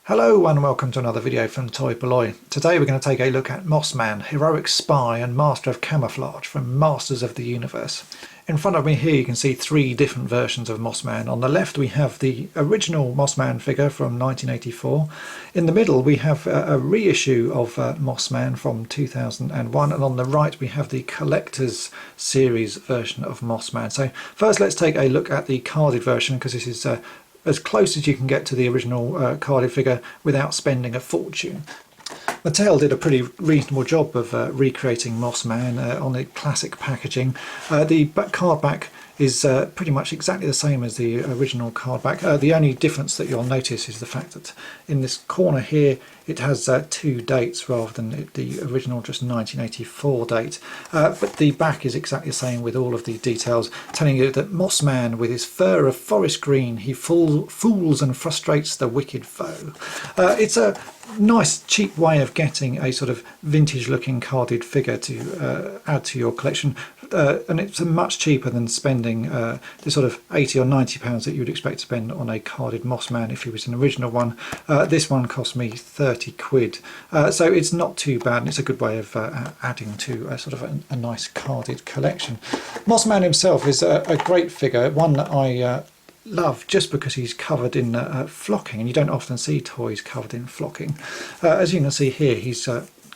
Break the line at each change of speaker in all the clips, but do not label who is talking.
Hello and welcome to another video from toy-polloi. Today we're going to take a look at Mossman, heroic spy and master of camouflage from Masters of the Universe. In front of me here you can see three different versions of Mossman. On the left we have the original Mossman figure from 1984. In the middle we have a reissue of Mossman from 2001, and on the right we have the collector's series version of Mossman. So first let's take a look at the carded version, because this is as close as you can get to the original carded figure without spending a fortune. Mattel did a pretty reasonable job of recreating Mossman on the classic packaging. The card back is pretty much exactly the same as the original card back. The only difference that you'll notice is the fact that in this corner here it has two dates rather than the original just 1984 date. But the back is exactly the same with all of the details, telling you that Mossman, with his fur of forest green, he fools and frustrates the wicked foe. It's a nice cheap way of getting a sort of vintage looking carded figure to add to your collection, and it's much cheaper than spending the sort of £80 or £90 that you'd expect to spend on a carded Mossman if he was an original one. This one cost me 30 quid, so it's not too bad, and it's a good way of adding to a sort of a nice carded collection. Mossman himself is a great figure, one that I love just because he's covered in flocking, and you don't often see toys covered in flocking. As you can see here, he's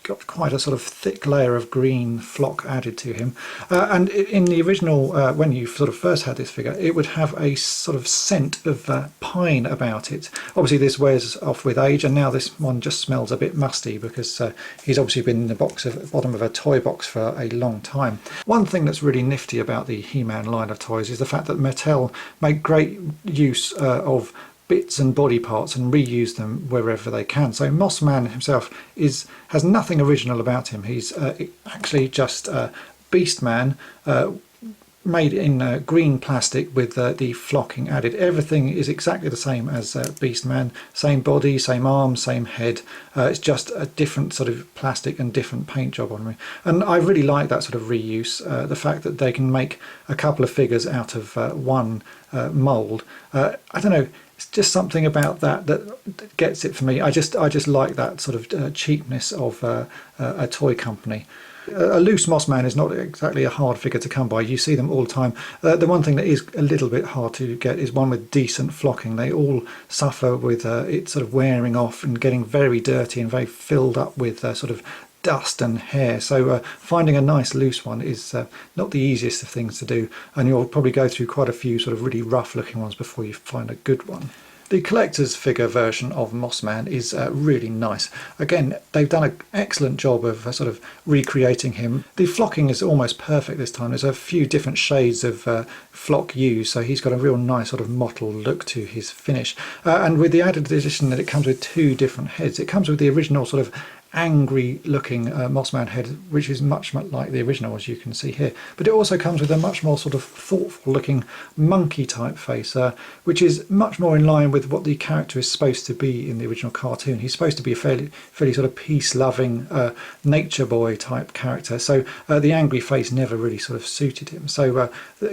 got quite a sort of thick layer of green flock added to him, and in the original, when you sort of first had this figure, it would have a sort of scent of pine about it. Obviously this wears off with age, and now this one just smells a bit musty because he's obviously been in the bottom of a toy box for a long time. One thing that's really nifty about the He-Man line of toys is the fact that Mattel make great use of bits and body parts and reuse them wherever they can. So Mossman himself has nothing original about him. He's actually just Beastman, made in green plastic with the flocking added. Everything is exactly the same as Beastman, same body, same arms, same head. It's just a different sort of plastic and different paint job on me, and I really like that sort of reuse. The fact that they can make a couple of figures out of one mould. I don't know, it's just something about that gets it for me. I just like that sort of cheapness of a toy company. A loose Mossman is not exactly a hard figure to come by. You see them all the time. The one thing that is a little bit hard to get is one with decent flocking. They all suffer with it sort of wearing off and getting very dirty and very filled up with sort of dust and hair. So finding a nice loose one is not the easiest of things to do, and you'll probably go through quite a few sort of really rough looking ones before you find a good one. The collector's figure version of Mossman is really nice. Again, they've done an excellent job of sort of recreating him. The flocking is almost perfect this time. There's a few different shades of flock used, so he's got a real nice sort of mottled look to his finish. And with the added addition that it comes with two different heads. It comes with the original sort of angry looking Mossman head, which is much like the original, as you can see here, but it also comes with a much more sort of thoughtful looking monkey type face, which is much more in line with what the character is supposed to be in the original cartoon. He's supposed to be a fairly sort of peace loving nature boy type character, so the angry face never really sort of suited him. So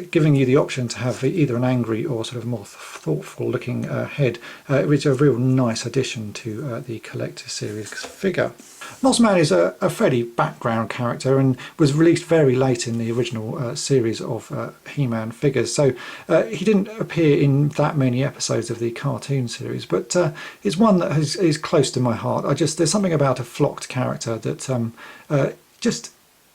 giving you the option to have either an angry or sort of more thoughtful looking head, which is a real nice addition to the collector's series figure. Mossman is a fairly background character and was released very late in the original series of He-Man figures, so he didn't appear in that many episodes of the cartoon series, but it's one that is close to my heart. There's something about a flocked character that just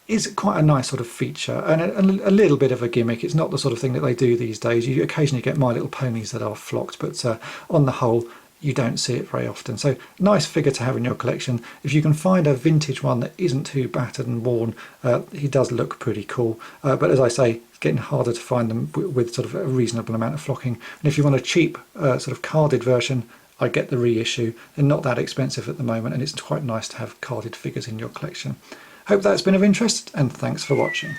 is quite a nice sort of feature, and a little bit of a gimmick. It's not the sort of thing that they do these days. You occasionally get My Little Ponies that are flocked, but on the whole you don't see it very often. So nice figure to have in your collection. If you can find a vintage one that isn't too battered and worn, he does look pretty cool. But as I say, it's getting harder to find them with sort of a reasonable amount of flocking. And if you want a cheap sort of carded version, I get the reissue. They're not that expensive at the moment, and it's quite nice to have carded figures in your collection. Hope that's been of interest, and thanks for watching.